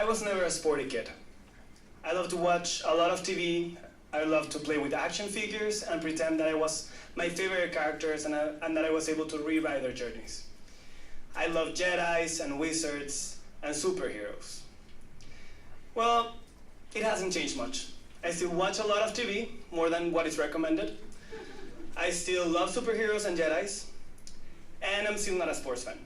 I was never a sporty kid. I love to watch a lot of TV. I love to play with action figures and pretend that I was my favorite characters and that I was able to rewrite their journeys. I love Jedis and wizards and superheroes. Well, it hasn't changed much. I still watch a lot of TV, more than what is recommended. I still love superheroes and Jedis, and I'm still not a sports fan.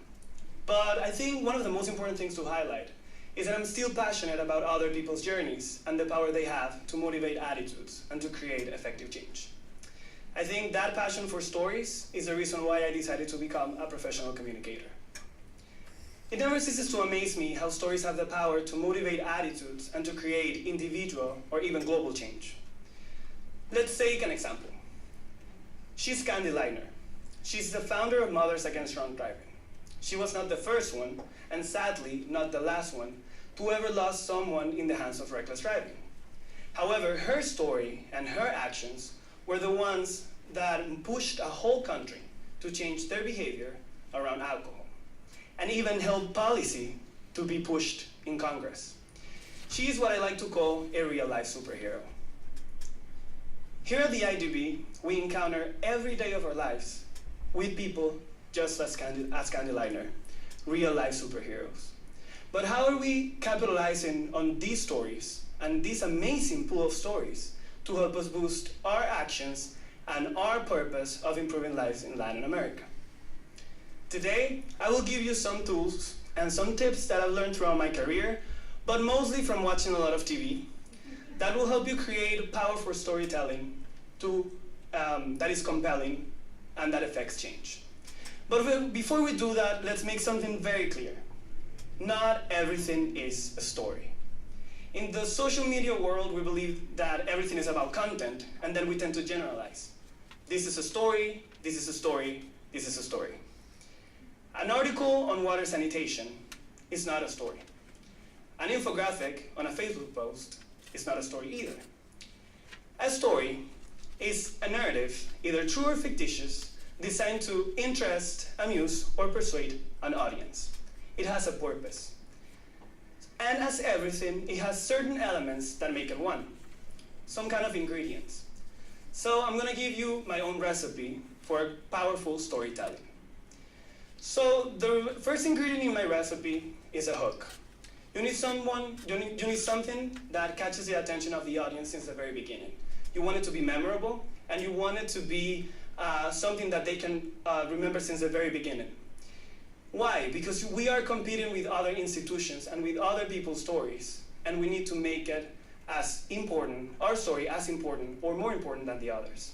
But I think one of the most important things to highlight is that I'm still passionate about other people's journeys and the power they have to motivate attitudes and to create effective change. I think that passion for stories is the reason why I decided to become a professional communicator. It never ceases to amaze me how stories have the power to motivate attitudes and to create individual or even global change. Let's take an example. She's Candy Leitner. She's the founder of Mothers Against Drunk Driving. She was not the first one, and sadly, not the last one, to ever lost someone in the hands of reckless driving. However, her story and her actions were the ones that pushed a whole country to change their behavior around alcohol, and even held policy to be pushed in Congress. She is what I like to call a real-life superhero. Here at the IDB, we encounter every day of our lives with people just as Candy Leitner, real-life superheroes. But how are we capitalizing on these stories and this amazing pool of stories to help us boost our actions and our purpose of improving lives in Latin America? Today, I will give you some tools and some tips that I've learned throughout my career, but mostly from watching a lot of TV, that will help you create powerful storytelling that is compelling and that affects change. But before we do that, let's make something very clear. Not everything is a story. In the social media world, we believe that everything is about content, and then we tend to generalize. This is a story, this is a story, this is a story. An article on water sanitation is not a story. An infographic on a Facebook post is not a story either. A story is a narrative, either true or fictitious, designed to interest, amuse, or persuade an audience. It has a purpose. And as everything, it has certain elements that make it one, some kind of ingredients. So I'm going to give you my own recipe for powerful storytelling. So the first ingredient in my recipe is a hook. You need something that catches the attention of the audience since the very beginning. You want it to be memorable, and you want it to be something that they can remember since the very beginning. Why? Because we are competing with other institutions and with other people's stories, and we need to make it as important, our story as important or more important than the others.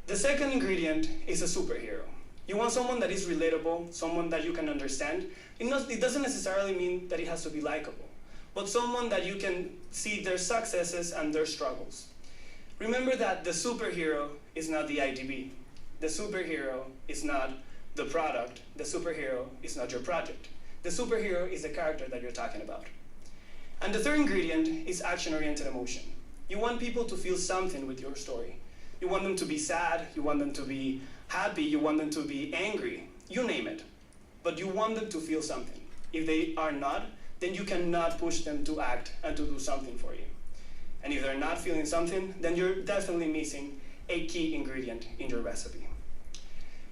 The second ingredient is a superhero. You want someone that is relatable, someone that you can understand. It doesn't necessarily mean that it has to be likable, but someone that you can see their successes and their struggles. Remember that the superhero is not the IDB. The superhero is not the product. The superhero is not your project. The superhero is the character that you're talking about. And the third ingredient is action-oriented emotion. You want people to feel something with your story. You want them to be sad, you want them to be happy, you want them to be angry, you name it. But you want them to feel something. If they are not, then you cannot push them to act and to do something for you. And if they're not feeling something, then you're definitely missing a key ingredient in your recipe.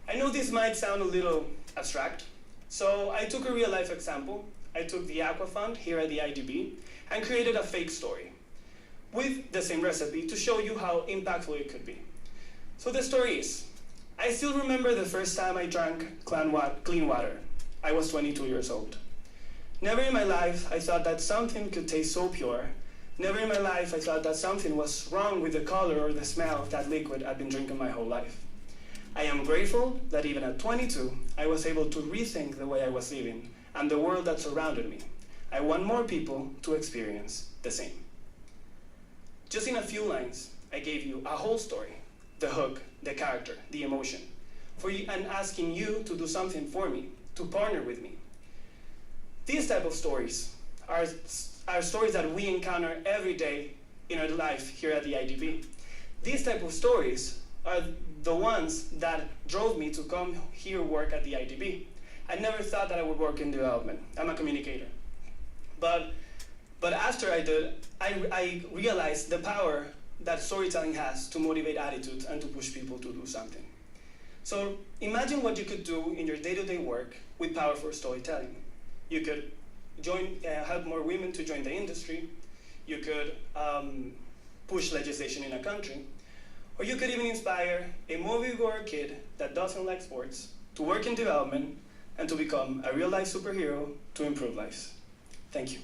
I know this might sound a little abstract, so I took a real-life example. I took the Aqua Fund here at the IDB and created a fake story with the same recipe to show you how impactful it could be. So the story is, I still remember the first time I drank clean water. I was 22 years old. Never in my life I thought that something could taste so pure. Never in my life I thought that something was wrong with the color or the smell of that liquid I'd been drinking my whole life. I am grateful that even at 22, I was able to rethink the way I was living and the world that surrounded me. I want more people to experience the same. Just in a few lines, I gave you a whole story, the hook, the character, the emotion, for you, and asking you to do something for me, to partner with me. These type of stories are stories that we encounter every day in our life here at the IDB. These type of stories are the ones that drove me to come here work at the IDB. I never thought that I would work in development. I'm a communicator. But But after I did, I realized the power that storytelling has to motivate attitudes and to push people to do something. So imagine what you could do in your day-to-day work with powerful storytelling. You could help more women to join the industry. You could push legislation in a country. Or you could even inspire a moviegoer kid that doesn't like sports to work in development and to become a real-life superhero to improve lives. Thank you.